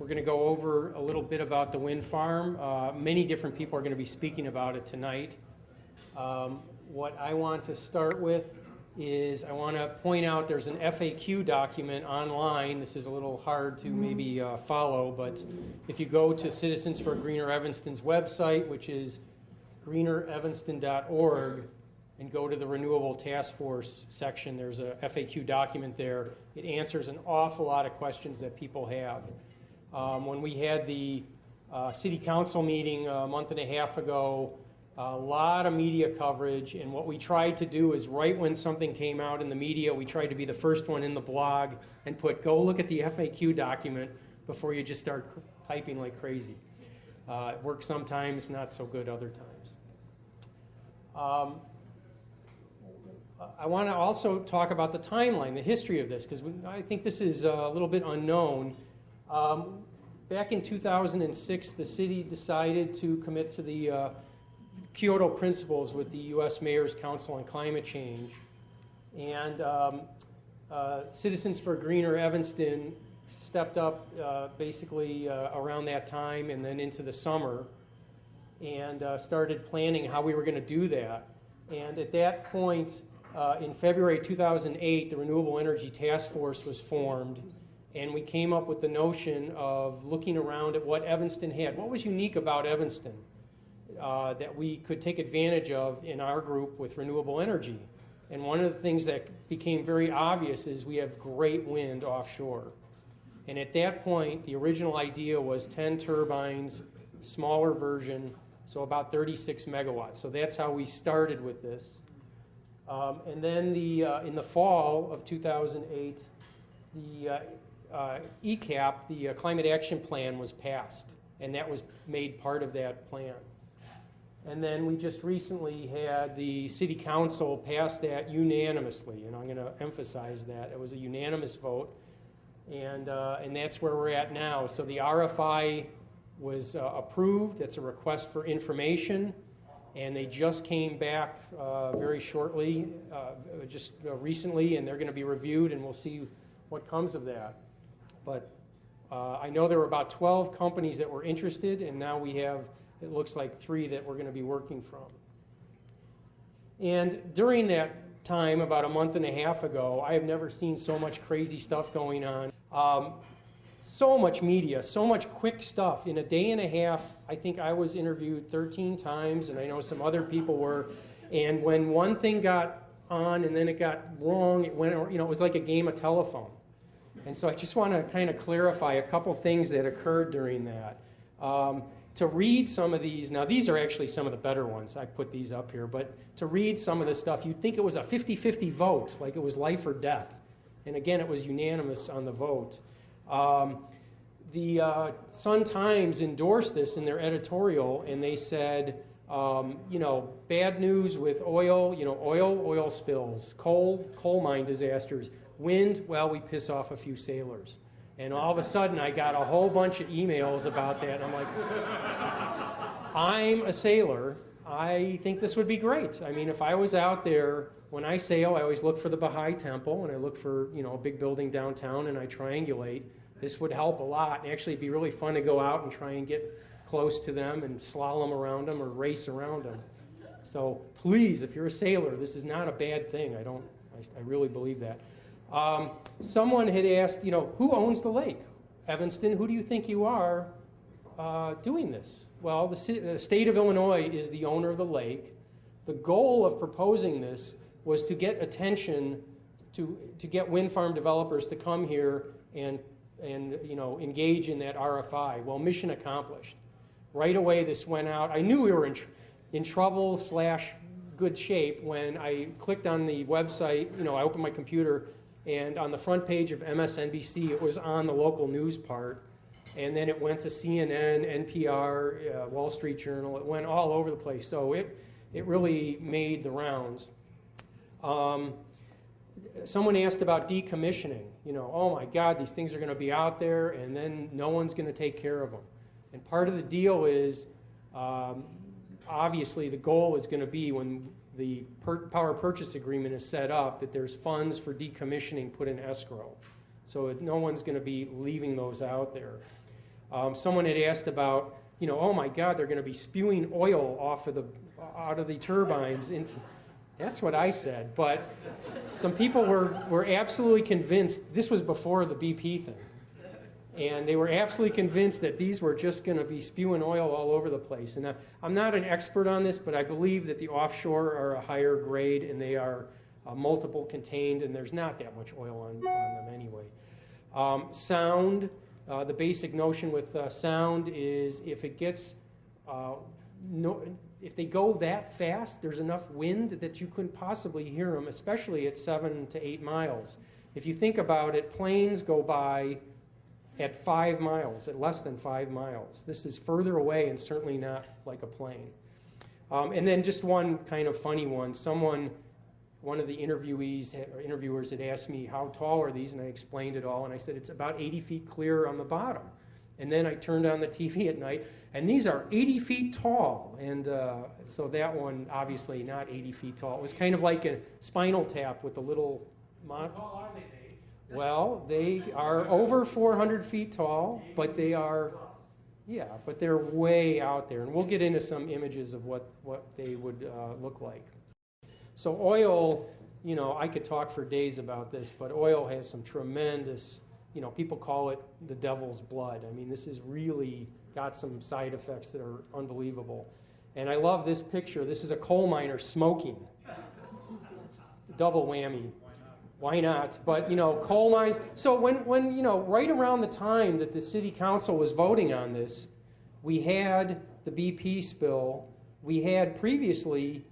We're going to go over a little bit about the wind farm. Many different people are going to be speaking about it tonight. What I want to start with is I want to point out there's an FAQ document online. This is a little hard to maybe follow, but if you go to Citizens for Greener Evanston's website, which is greenerevanston.org, and go to the Renewable Task Force section, there's a FAQ document there. It answers an awful lot of questions that people have. When we had the city council meeting a month and a half ago, a lot of media coverage, and what we tried to do is right when something came out in the media, we tried to be the first one in the blog and put, go look at the FAQ document before you just start typing like crazy. It works sometimes, not so good other times. I want to also talk about the timeline, the history of this, because I think this is a little bit unknown. Back in 2006, the city decided to commit to the Kyoto Principles with the U.S. Mayor's Council on Climate Change. And Citizens for Greener Evanston stepped up basically around that time and then into the summer and started planning how we were going to do that. And at that point, in February 2008, the Renewable Energy Task Force was formed, and we came up with the notion of looking around at what Evanston had. What was unique about Evanston that we could take advantage of in our group with renewable energy? And one of the things that became very obvious is we have great wind offshore. And at that point, the original idea was 10 turbines, smaller version, so about 36 megawatts. So that's how we started with this. And then in the fall of 2008, the ECAP, the Climate Action Plan, was passed, and that was made part of that plan. And then we just recently had the City Council pass that unanimously, and I'm going to emphasize that. It was a unanimous vote, and that's where we're at now. So the RFI was approved. It's a request for information. And they just came back very shortly, just recently, and they're going to be reviewed, and we'll see what comes of that. But I know there were about 12 companies that were interested, and now we have, it looks like, 3 that we're going to be working from. And during that time, about a month and a half ago, I have never seen so much crazy stuff going on. So much media, so much quick stuff. In a day and a half, I think I was interviewed 13 times, and I know some other people were. And when one thing got on and then it got wrong, it went, it was like a game of telephone. And so I just want to kind of clarify a couple things that occurred during that. To read some of these, now these are actually some of the better ones. I put these up here, but to read some of this stuff, you'd think it was a 50-50 vote, like it was life or death. And again, it was unanimous on the vote. The Sun-Times endorsed this in their editorial, and they said, bad news with oil, oil spills, coal mine disasters, wind, well, we piss off a few sailors. And all of a sudden, I got a whole bunch of emails about that, and I'm like, I'm a sailor. I think this would be great. I mean, if I was out there, when I sail, I always look for the Baha'i Temple, and I look for, a big building downtown, and I triangulate. This would help a lot, and actually it'd be really fun to go out and try and get close to them and slalom around them or race around them. So please, if you're a sailor, this is not a bad thing. I really believe that. Someone had asked, who owns the lake? Evanston, who do you think you are doing this? Well, the state of Illinois is the owner of the lake. The goal of proposing this was to get attention, to get wind farm developers to come here and engage in that RFI. Well, mission accomplished. Right away, this went out. I knew we were in trouble / good shape when I clicked on the website. I opened my computer, and on the front page of MSNBC, it was on the local news part, and then it went to CNN, NPR, Wall Street Journal. It went all over the place. So it really made the rounds. Someone asked about decommissioning. Oh my God, these things are going to be out there, and then no one's going to take care of them. And part of the deal is, obviously, the goal is going to be when the power purchase agreement is set up that there's funds for decommissioning put in escrow. So no one's going to be leaving those out there. Someone had asked about, you know, oh my God, they're going to be spewing oil out of the turbines into. That's what I said, but some people were absolutely convinced. This was before the BP thing. And they were absolutely convinced that these were just going to be spewing oil all over the place. And I'm not an expert on this, but I believe that the offshore are a higher grade and they are multiple contained, and there's not that much oil on them anyway. Sound, the basic notion with sound is if it gets, if they go that fast, there's enough wind that you couldn't possibly hear them, especially at 7 to 8 miles. If you think about it, planes go by at 5 miles, at less than 5 miles. This is further away and certainly not like a plane. And then just one kind of funny one. One of the interviewers had asked me, how tall are these? And I explained it all, and I said, it's about 80 feet clear on the bottom. And then I turned on the TV at night, and these are 80 feet tall. And so that one, obviously not 80 feet tall. It was kind of like a Spinal Tap with a little... How tall are they? Well, they are over 400 feet tall, but they are, yeah, but they're way out there. And we'll get into some images of what they would look like. So oil, you know, I could talk for days about this, but oil has some tremendous, you know, people call it the devil's blood. I mean, this has really got some side effects that are unbelievable. And I love this picture. This is a coal miner smoking. Double whammy. Why not? But, you know, coal mines. So when you know, right around the time that the city council was voting on this, we had the BP spill. We had previously,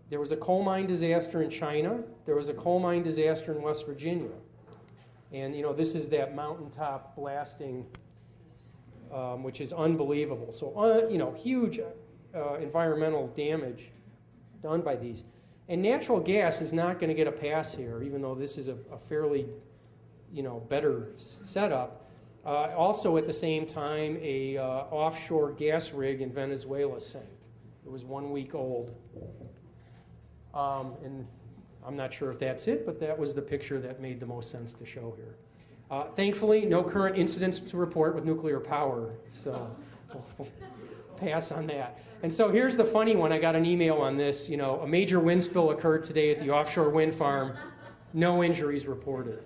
there was a coal mine disaster in China. There was a coal mine disaster in West Virginia. And, you know, this is that mountaintop blasting, which is unbelievable. So, you know, huge environmental damage done by these. And natural gas is not going to get a pass here, even though this is a fairly, you know, better setup. Also, at the same time, a offshore gas rig in Venezuela sank. It was 1 week old. And I'm not sure if that's it, but that was the picture that made the most sense to show here. Thankfully, no current incidents to report with nuclear power, so we'll pass on that. And so here's the funny one. I got an email on this. You know, a major wind spill occurred today at the offshore wind farm. No injuries reported.